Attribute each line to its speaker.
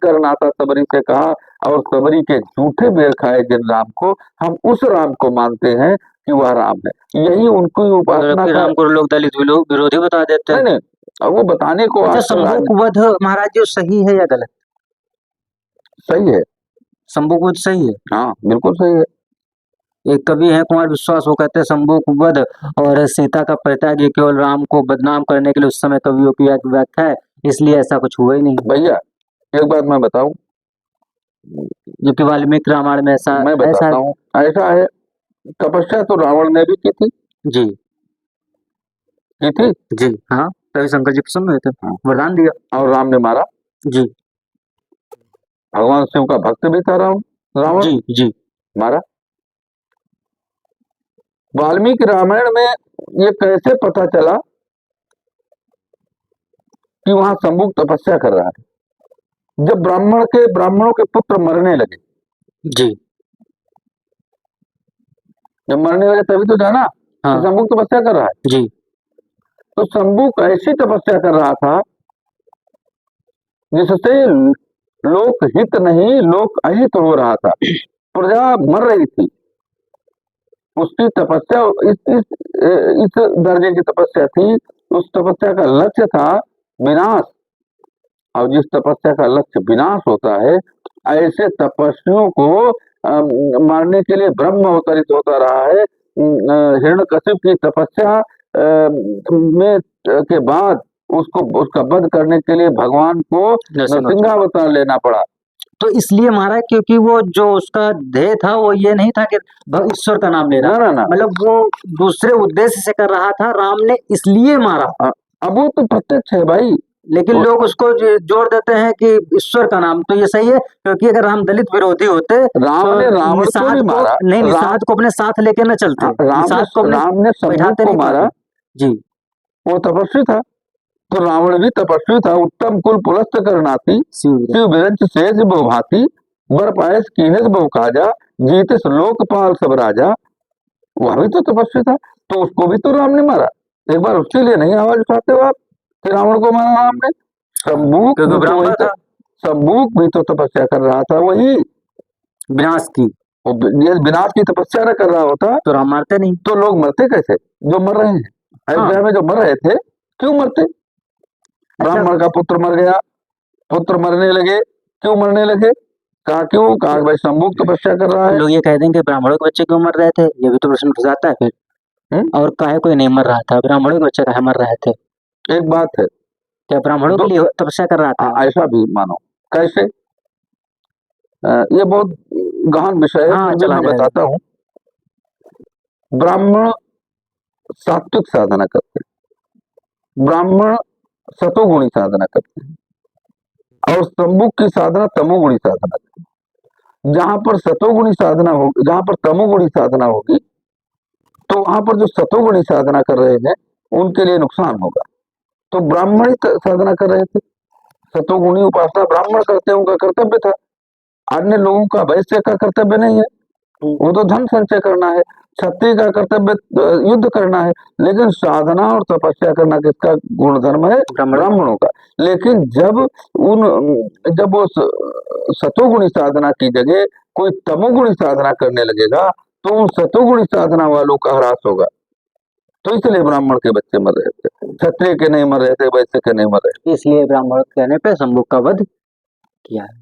Speaker 1: करना था सबरी से कहा, और सबरी के झूठे मेल खाए जिन राम को, हम उस राम को मानते हैं कि वह राम है। यही उनकी उपासना का।
Speaker 2: राम को लोग दलित विरोधी बता देते हैं।
Speaker 1: नहीं, अब वो बताने को
Speaker 2: अच्छा,
Speaker 1: आजकल
Speaker 2: शंभू वध महाराज जी सही है या गलत?
Speaker 1: सही है।
Speaker 2: शंभू वध सही है।
Speaker 1: हाँ, बिल्कुल सही है।
Speaker 2: एक कवि है कुमार विश्वास, वो कहते हैं शंभू वध और सीता का परित्याग ये केवल राम को बदनाम करने के लिए उस समय कवियों की व्याख्या है, इसलिए ऐसा कुछ हुआ ही नहीं।
Speaker 1: भैया एक बात मैं बताऊं,
Speaker 2: जबकि वाल्मीकि रामायण में ऐसा
Speaker 1: मैं बताता हूँ, ऐसा है, तपस्या तो रावण ने भी की थी।
Speaker 2: जी
Speaker 1: की थी
Speaker 2: जी। हाँ, तभी शंकर जी प्रसन्न हुए थे, वरदान दिया।
Speaker 1: और राम ने मारा।
Speaker 2: जी
Speaker 1: भगवान शिव का भक्त भी था रावण।
Speaker 2: जी जी।
Speaker 1: मारा। वाल्मीकि रामायण में ये कैसे पता चला कि वहां शंभू तपस्या कर रहा है? जब ब्राह्मणों के पुत्र मरने लगे,
Speaker 2: जी
Speaker 1: जब मरने लगे तभी तो जाना
Speaker 2: हाँ
Speaker 1: कि शंभू तपस्या कर रहा है।
Speaker 2: जी।
Speaker 1: तो शंभू ऐसी तपस्या कर रहा था जिससे लोक हित नहीं लोक अहित हो रहा था, प्रजा मर रही थी। उसकी तपस्या इस दर्जे की तपस्या थी। उस तपस्या का लक्ष्य था विनाश, और जिस तपस्या का लक्ष्य विनाश होता है, ऐसे तपस्वियों को मारने के लिए ब्रह्म अवतरित होता रहा है। हिरण्यकशिप की तपस्या में के बाद उसका वध करने के लिए भगवान को नरसिंहावतार लेना पड़ा।
Speaker 2: तो इसलिए मारा क्योंकि वो जो उसका ध्येय था वो ये नहीं था कि ईश्वर का नाम ले रहा,
Speaker 1: ना,
Speaker 2: मतलब वो दूसरे उद्देश्य से कर रहा था, राम ने इसलिए मारा।
Speaker 1: अब वो तो प्रत्यक्ष है भाई,
Speaker 2: लेकिन लोग उसको जोड़ देते हैं कि ईश्वर का नाम। तो ये सही है, क्योंकि अगर राम दलित विरोधी होते
Speaker 1: राम
Speaker 2: तो
Speaker 1: ने रावण को भी मारा।
Speaker 2: नहीं, निषाद को अपने साथ लेके न चलते।
Speaker 1: राम ने शंभू को मारा
Speaker 2: जी।
Speaker 1: वो तपस्वी था, तो रावण भी तपस्वी था। उत्तम कुल पुलस्त करनाती, शिव विरंच शेष बहु भांति, बर पायस कीनस बहु काजा, जीतिस लोकपाल सब राजा। वह भी तो तपस्वी था, तो उसको भी तो राम ने मारा। एक बार उसके लिए नहीं आवाज उठाते हो आप कि रावण को मारा राम ने? शंभूक भी तो तपस्या कर रहा था, वही
Speaker 2: विनाश की।
Speaker 1: विनाश की तपस्या न कर रहा होता
Speaker 2: तो राम मरते नहीं।
Speaker 1: तो लोग मरते कैसे जो मर रहे हैं अयोध्या में? जो मर रहे थे क्यों मरते? ब्राह्मण का पुत्र मर गया, पुत्र मरने लगे, क्यों मरने लगे? कहा क्यों? कहा भाई शंभू तपस्या कर रहा है।
Speaker 2: लोग ये कह देंगे ब्राह्मणों के बच्चे क्यों मर रहे थे, ये भी तो प्रश्न उठ जाता है फिर। और काहे कोई नहीं मर रहा था, ब्राह्मणों के बच्चे काहे मर रहे थे?
Speaker 1: एक बात है,
Speaker 2: क्या ब्राह्मणों के लिए तपस्या कर रहा था?
Speaker 1: ऐसा भी मानो। कैसे? ये बहुत गहन विषय है।
Speaker 2: हाँ,
Speaker 1: मैं बताता हूँ। ब्राह्मण सात्विक साधना करते हैं, ब्राह्मण सतोगुणी साधना करते हैं, और शंभू की साधना तमोगुणी साधना करते हैं। जहां पर सतोगुणी साधना होगी, जहां पर तमोगुणी साधना होगी, तो वहां पर जो सतोगुणी साधना कर रहे हैं उनके लिए नुकसान होगा। तो ब्राह्मण ही साधना कर रहे थे, सतोगुणी उपासना ब्राह्मण करते हैं, उनका कर्तव्य था। अन्य लोगों का वैश्य का कर्तव्य नहीं है, वो तो धन संचय करना है। क्षत्रिय का कर्तव्य युद्ध करना है, लेकिन साधना और तपस्या करना किसका गुणधर्म है? ब्राह्मणों का। लेकिन जब वो सतोगुणी साधना की जगह कोई तमोगुणी साधना करने लगेगा, तो उन सतोगुणी साधना वालों का ह्रास होगा। तो इसलिए ब्राह्मण के बच्चे मर रहे थे, क्षत्रिय के नहीं मर रहे थे, वैश्य के नहीं मर रहे थे।
Speaker 2: इसलिए ब्राह्मण कहने पे शंभू का वध किया है।